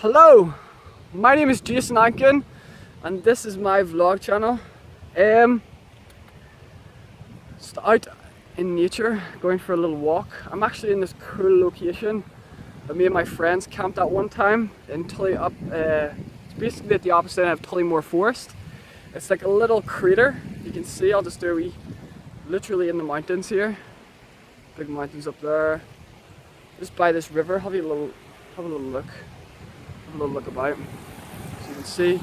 Hello, my name is Jasonankin and this is my vlog channel. Just out in nature, going for a little walk. I'm actually in this cool location that me and my friends camped at one time in Tully up. It's basically at the opposite end of Tullymore Forest. It's like a little crater. You can see, I'll just do a wee, literally in the mountains here. Big mountains up there. Just by this river. Have a little look. Have a little look about. So you can see.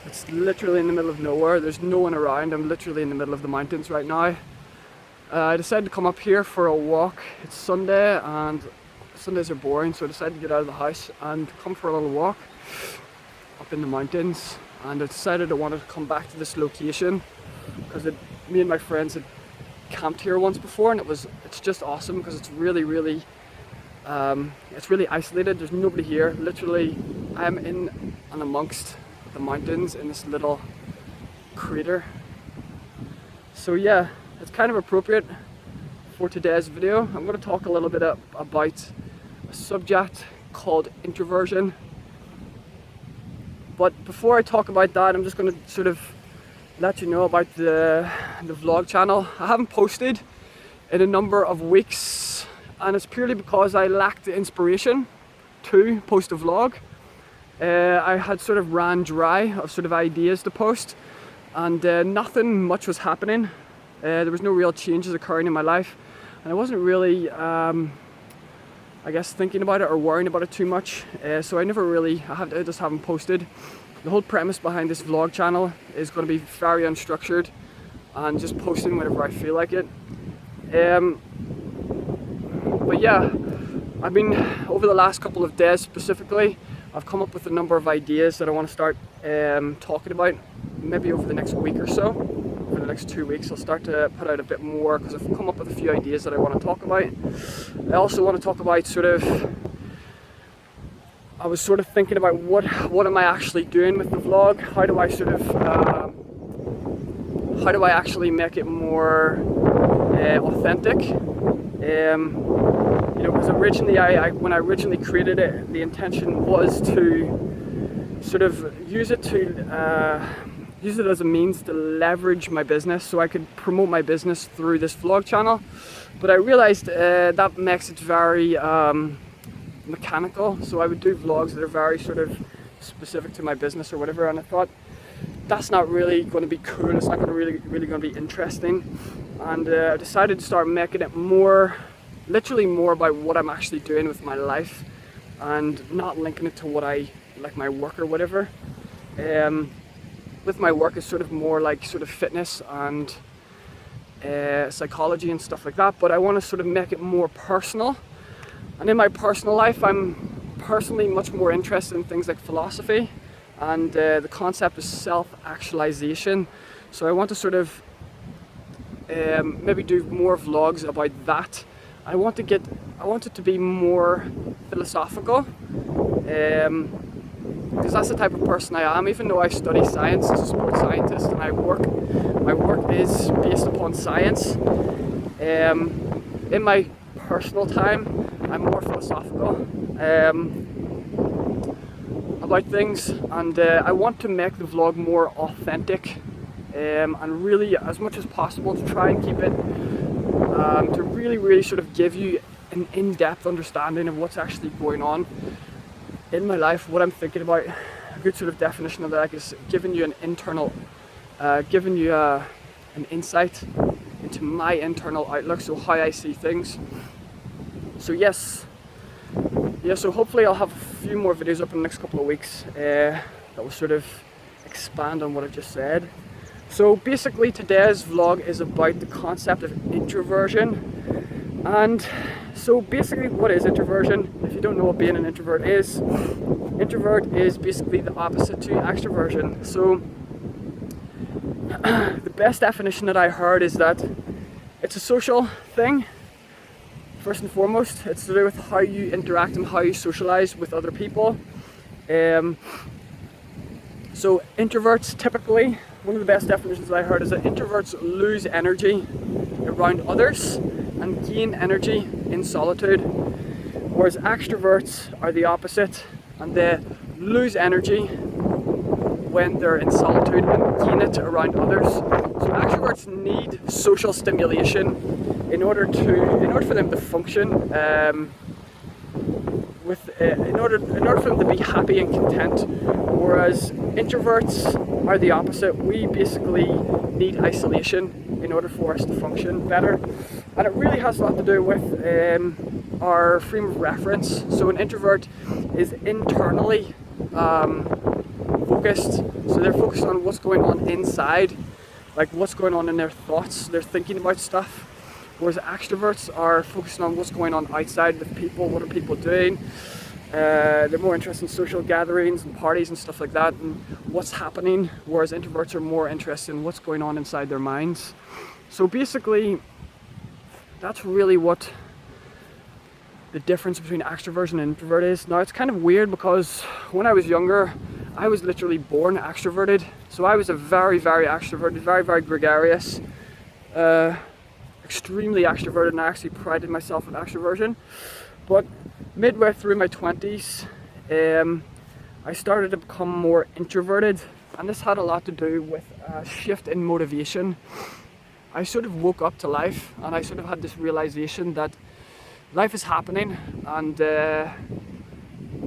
It's literally in the middle of nowhere. There's no one around. I'm literally in the middle of the mountains right now. I decided to come up here for a walk. It's Sunday and Sundays are boring, so I decided to get out of the house and come for a little walk up in the mountains. And I decided I wanted to come back to this location because me and my friends had camped here once before, and it's just awesome because it's really isolated. There's nobody here. Literally, I'm in and amongst the mountains in this little crater. So yeah, it's kind of appropriate for today's video. I'm going to talk a little bit about a subject called introversion. But before I talk about that, I'm just going to sort of let you know about the vlog channel. I haven't posted in a number of weeks, and it's purely because I lacked the inspiration to post a vlog. I had sort of ran dry of sort of ideas to post, and nothing much was happening. There was no real changes occurring in my life, and I wasn't really I guess thinking about it or worrying about it too much. So I just haven't posted. The whole premise behind this vlog channel is going to be very unstructured and just posting whenever I feel like it. But yeah, I've been, over the last couple of days specifically, I've come up with a number of ideas that I want to start talking about, maybe over the next week or so. Over the next 2 weeks I'll start to put out a bit more because I've come up with a few ideas that I want to talk about. I also want to talk about I was sort of thinking about what am I actually doing with the vlog? How do I actually make it more authentic? You know, because originally when I originally created it, the intention was to sort of use it as a means to leverage my business so I could promote my business through this vlog channel. But I realized that makes it very mechanical, so I would do vlogs that are very sort of specific to my business or whatever, and I thought that's not really going to be cool. It's not going to really going to be interesting, and I decided to start making it literally more about what I'm actually doing with my life and not linking it to what I like, my work or whatever. With my work, it's sort of more like sort of fitness and psychology and stuff like that, but I want to sort of make it more personal. And in my personal life, I'm personally much more interested in things like philosophy and the concept of self-actualization. So I want to sort of maybe do more vlogs about that. I want it to be more philosophical, because that's the type of person I am. Even though I study science as a sports scientist and my work is based upon science, in my personal time I'm more philosophical about things, and I want to make the vlog more authentic, and really as much as possible to try and keep it to really sort of give you an in-depth understanding of what's actually going on in my life, what I'm thinking about. A good sort of definition of that is giving you an insight into my internal outlook, so how I see things. So so hopefully I'll have a few more videos up in the next couple of weeks that will sort of expand on what I've just said. So basically today's vlog is about the concept of introversion. And so basically, what is introversion? If you don't know what being an introvert is basically the opposite to extroversion. So the best definition that I heard is that it's a social thing. First and foremost, it's to do with how you interact and how you socialize with other people. So introverts typically, one of the best definitions I heard is that introverts lose energy around others. and gain energy in solitude, whereas extroverts are the opposite, and they lose energy when they're in solitude and gain it around others. So extroverts need social stimulation in order for them to function, in order for them to be happy and content, whereas introverts are the opposite. We basically need isolation in order for us to function better, and it really has a lot to do with our frame of reference. So an introvert is internally focused, so they're focused on what's going on inside, like what's going on in their thoughts. They're thinking about stuff, whereas extroverts are focused on what's going on outside with people. What are people doing? They're more interested in social gatherings and parties and stuff like that, and what's happening, whereas introverts are more interested in what's going on inside their minds. So basically, that's really what the difference between extroversion and introvert is. Now, it's kind of weird because when I was younger, I was literally born extroverted. So I was a very, very extroverted, very, very gregarious, extremely extroverted, and I actually prided myself on extroversion. But midway through my 20s, I started to become more introverted, and this had a lot to do with a shift in motivation. I sort of woke up to life, and I sort of had this realization that life is happening and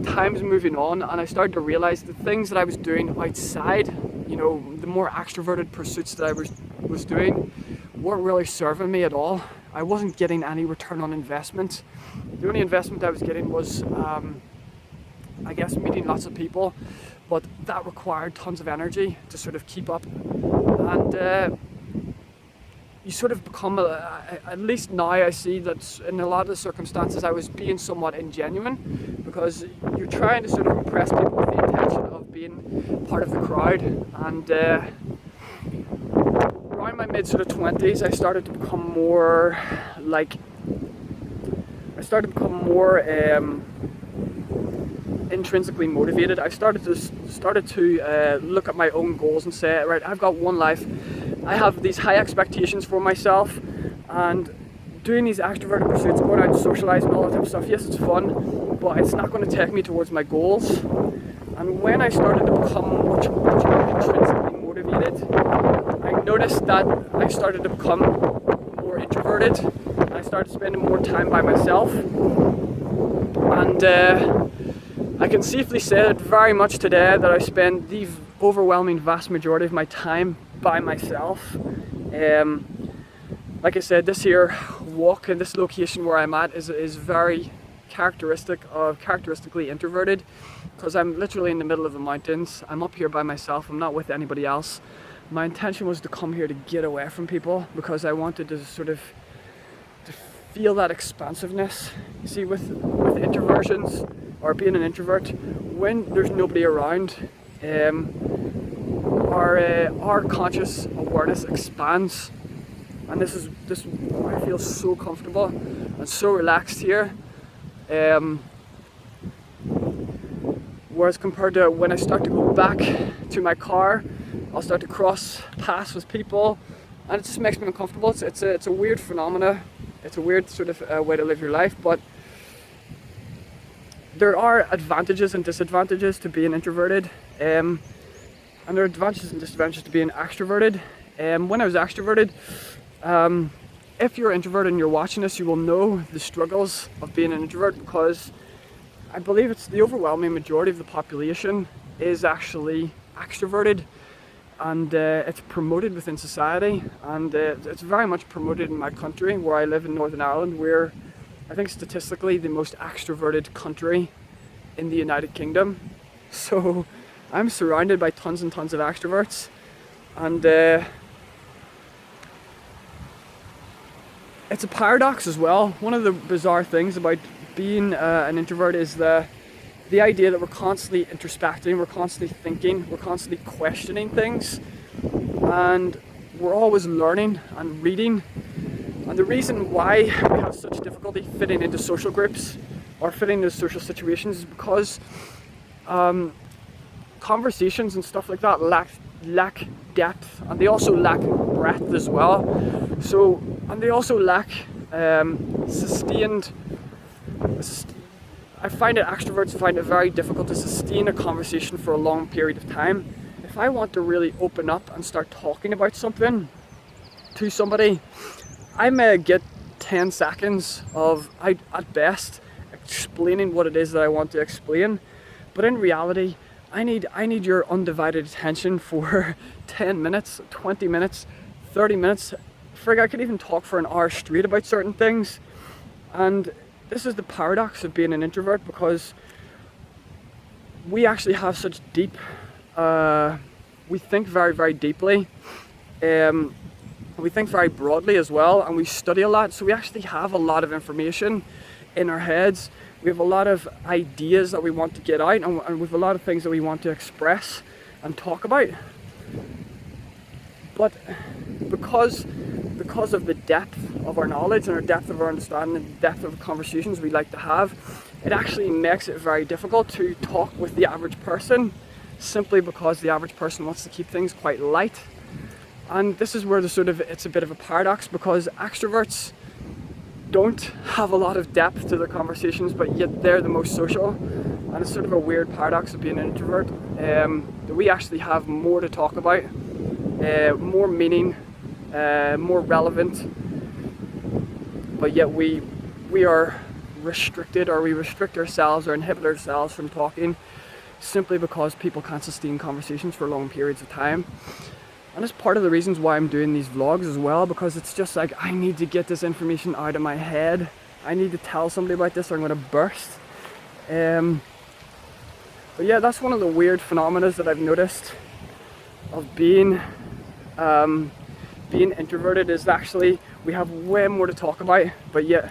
time's moving on, and I started to realize the things that I was doing outside, you know, the more extroverted pursuits that I was doing, weren't really serving me at all. I wasn't getting any return on investment. The only investment I was getting was, I guess, meeting lots of people, but that required tons of energy to sort of keep up. And you sort of become, at least now I see that in a lot of the circumstances I was being somewhat ingenuine, because you're trying to sort of impress people with the intention of being part of the crowd. And around my mid sort of 20s, I started to become more intrinsically motivated. I started to look at my own goals and say, right, I've got one life. I have these high expectations for myself, and doing these extroverted pursuits, going out and socialising, all that type of stuff, yes, it's fun, but it's not going to take me towards my goals. And when I started to become much more intrinsically motivated, I noticed that I started to become more introverted, and I started spending more time by myself. And I can safely say that very much today that I spend the overwhelming vast majority of my time by myself. Like I said, this here walk in this location where I'm at is very characteristically introverted, because I'm literally in the middle of the mountains. I'm up here by myself. I'm not with anybody else. My intention was to come here to get away from people, because I wanted to sort of to feel that expansiveness. You see, with introversions, or being an introvert, when there's nobody around, our conscious awareness expands, and this I feel so comfortable and so relaxed here. Whereas compared to when I start to go back to my car, I'll start to cross paths with people, and it just makes me uncomfortable. It's a weird phenomena. It's a weird sort of way to live your life, but there are advantages and disadvantages to being introverted, and there are advantages and disadvantages to being extroverted. When I was extroverted, if you're an introvert and you're watching this, you will know the struggles of being an introvert, because I believe it's the overwhelming majority of the population is actually extroverted, and it's promoted within society, and it's very much promoted in my country where I live in Northern Ireland. We're, I think, statistically the most extroverted country in the United Kingdom. So I'm surrounded by tons and tons of extroverts, and it's a paradox as well. One of the bizarre things about being an introvert is the idea that we're constantly introspecting, we're constantly thinking, we're constantly questioning things, and we're always learning and reading. And the reason why we have such difficulty fitting into social groups or fitting into social situations is because conversations and stuff like that lack depth, and they also lack breadth as well. So, and they also lack sustained. I find it, extroverts find it very difficult to sustain a conversation for a long period of time. If I want to really open up and start talking about something to somebody, I may get 10 seconds of, at best, explaining what it is that I want to explain. But in reality, I need your undivided attention for 10 minutes, 20 minutes, 30 minutes. Frig, I could even talk for an hour straight about certain things. And this is the paradox of being an introvert, because we actually have such deep, we think very, very deeply. We think very broadly as well, and we study a lot. So we actually have a lot of information in our heads. We have a lot of ideas that we want to get out, and we have a lot of things that we want to express and talk about. But because of the depth of our knowledge and our depth of our understanding and the depth of the conversations we like to have, it actually makes it very difficult to talk with the average person, simply because the average person wants to keep things quite light. And this is where it's a bit of a paradox, because extroverts don't have a lot of depth to their conversations, but yet they're the most social. And it's sort of a weird paradox of being an introvert, that we actually have more to talk about, more meaning, more relevant, but yet we are restricted, or we restrict ourselves or inhibit ourselves from talking, simply because people can't sustain conversations for long periods of time. And it's part of the reasons why I'm doing these vlogs as well, because it's just like, I need to get this information out of my head. I need to tell somebody about this or I'm going to burst. But yeah, that's one of the weird phenomena that I've noticed of being introverted, is actually we have way more to talk about, but yet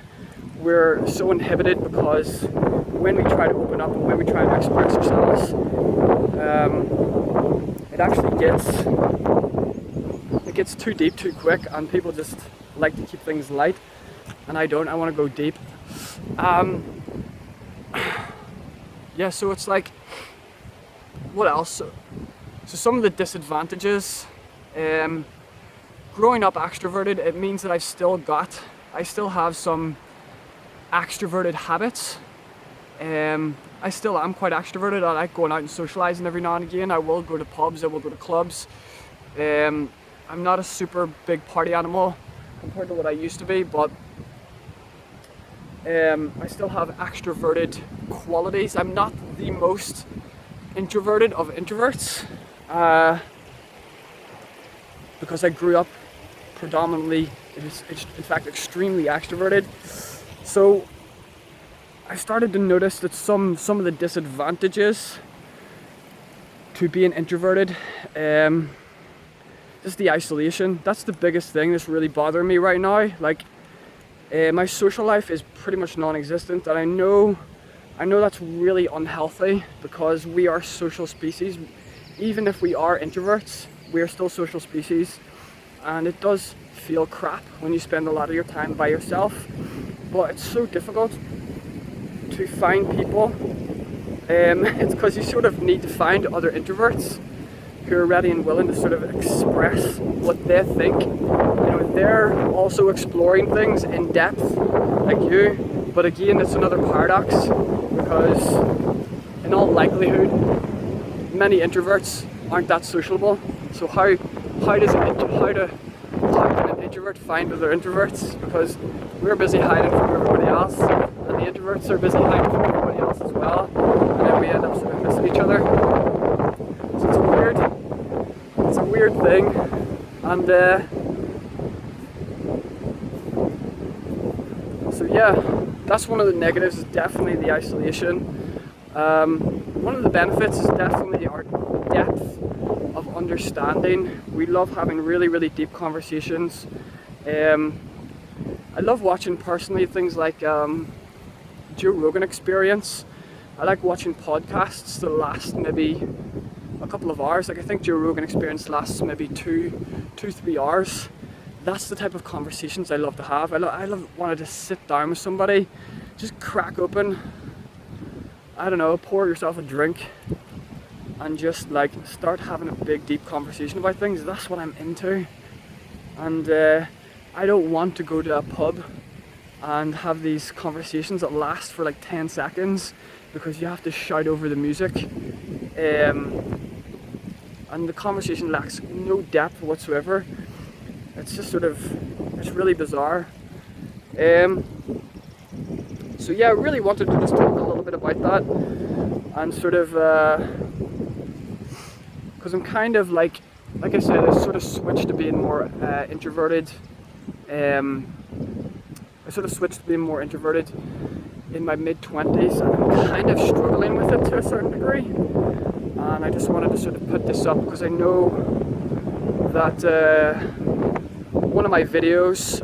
we're so inhibited, because when we try to open up and when we try to express ourselves, it actually gets too deep too quick, and people just like to keep things light, and I don't. I want to go deep. Yeah, so it's like, what else? So some of the disadvantages, growing up extroverted, it means that I still have some extroverted habits. I still am quite extroverted. I like going out and socializing every now and again. I will go to pubs, I will go to clubs. I'm not a super big party animal compared to what I used to be, but I still have extroverted qualities. I'm not the most introverted of introverts, because I grew up predominantly, in fact, extremely extroverted. So I started to notice that some of the disadvantages to being introverted, just the isolation. That's the biggest thing that's really bothering me right now. Like, my social life is pretty much non-existent, and I know that's really unhealthy, because we are social species. Even if we are introverts, we are still social species, and it does feel crap when you spend a lot of your time by yourself. But it's so difficult to find people. It's because you sort of need to find other introverts who are ready and willing to sort of express what they think. You know, they're also exploring things in depth, like you. But again, it's another paradox, because in all likelihood, many introverts aren't that sociable. So how can an introvert find other introverts? Because we're busy hiding from everybody else, and the introverts are busy hiding from everybody else as well, and then we end up sort of missing each other. So it's a weird thing, and so yeah, that's one of the negatives, is definitely the isolation. One of the benefits is definitely our depth of understanding. We love having really, really deep conversations. I love watching personally things like Joe Rogan Experience. I like watching podcasts that last maybe a couple of hours. Like, I think Joe Rogan Experience lasts maybe 2-3 hours. That's the type of conversations I love to have. I love wanting to sit down with somebody, just crack open, I don't know, pour yourself a drink, and just like start having a big deep conversation about things. That's what I'm into. And I don't want to go to a pub and have these conversations that last for like 10 seconds because you have to shout over the music. And the conversation lacks no depth whatsoever. It's just sort of, it's really bizarre. So yeah, I really wanted to just talk a little bit about that and sort of, because I'm kind of like I said, I sort of switched to being more introverted. I sort of switched to being more introverted in my mid-20s, and I'm kind of struggling with it to a certain degree. And I just wanted to sort of put this up because I know that one of my videos,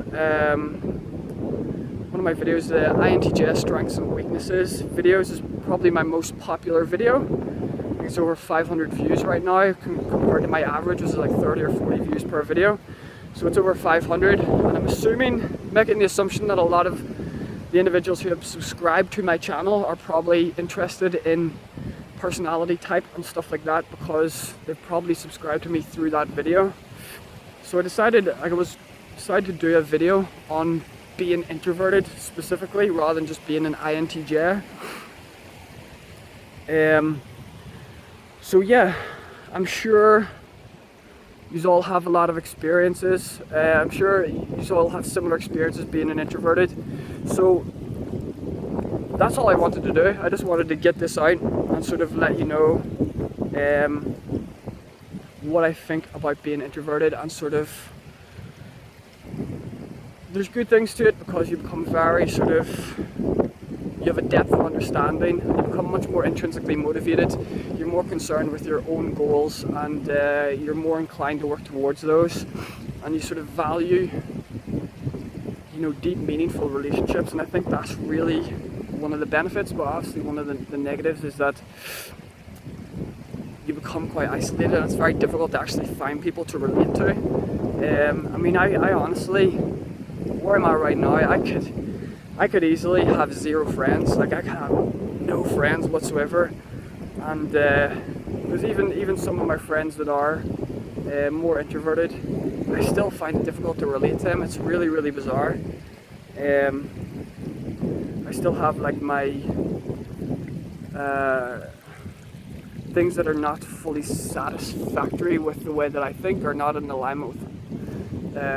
the INTJ strengths and weaknesses videos, is probably my most popular video. It's over 500 views right now compared to my average, which is like 30 or 40 views per video. So it's over 500, and I'm making the assumption that a lot of the individuals who have subscribed to my channel are probably interested in personality type and stuff like that because they've probably subscribed to me through that video. So I decided to do a video on being introverted specifically rather than just being an INTJ. So yeah, I'm sure you all have a lot of experiences. I'm sure you all have similar experiences being an introverted. So that's all I wanted to do. I just wanted to get this out and sort of let you know what I think about being introverted, and sort of, there's good things to it because you become very sort of, you have a depth of understanding, you become much more intrinsically motivated, you're more concerned with your own goals, and you're more inclined to work towards those, and you sort of value, you know, deep, meaningful relationships. And I think that's really one of the benefits, but obviously one of the negatives is that you become quite isolated, and it's very difficult to actually find people to relate to. I mean, I honestly, where am I right now? I could easily have 0 friends. Like, I could have no friends whatsoever. And there's even some of my friends that are more introverted, I still find it difficult to relate to them. It's really, really bizarre. I still have like my things that are not fully satisfactory with the way that I think, or not in alignment with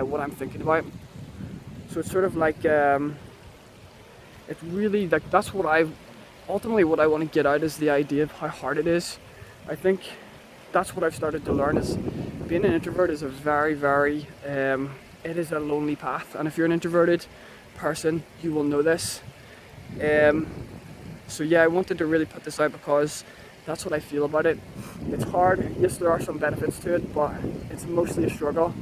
what I'm thinking about. So it's sort of like, it's really like, that's what ultimately what I want to get out is the idea of how hard it is. I think that's what I've started to learn, is being an introvert is a very, very, it is a lonely path. And if you're an introverted person, you will know this. So yeah, I wanted to really put this out because that's what I feel about it. It's hard. Yes, there are some benefits to it, but it's mostly a struggle.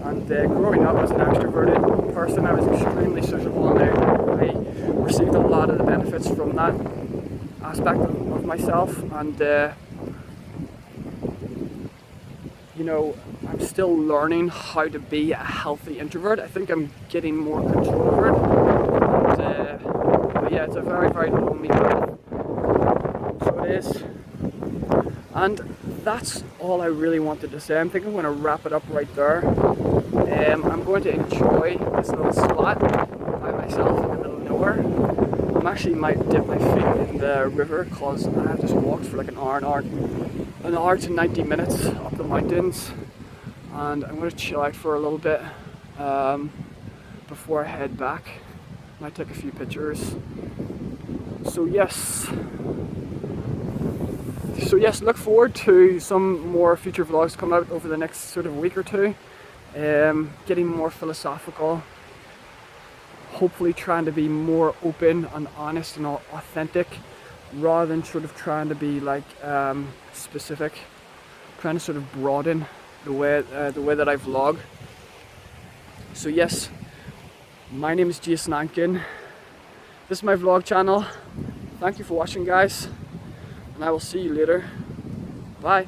And growing up as an extroverted person, I was extremely sociable, and I received a lot of the benefits from that aspect of myself. And you know, I'm still learning how to be a healthy introvert. I think I'm getting more control over it. And, but yeah, it's a very, very lonely path. So it is. And that's all I really wanted to say. I think I'm going to wrap it up right there. I'm going to enjoy this little spot by myself in the middle of nowhere. I actually might dip my feet in the river because I've just walked for like an hour to 90 minutes up the mountains, and I'm going to chill out for a little bit before I head back. Might take a few pictures. So yes, look forward to some more future vlogs coming out over the next sort of week or two. Getting more philosophical, hopefully trying to be more open and honest and authentic, rather than sort of trying to be like specific, trying to sort of broaden the way that I vlog. So yes, my name is JasonAnkin. This is my vlog channel. Thank you for watching, guys, and I will see you later. Bye.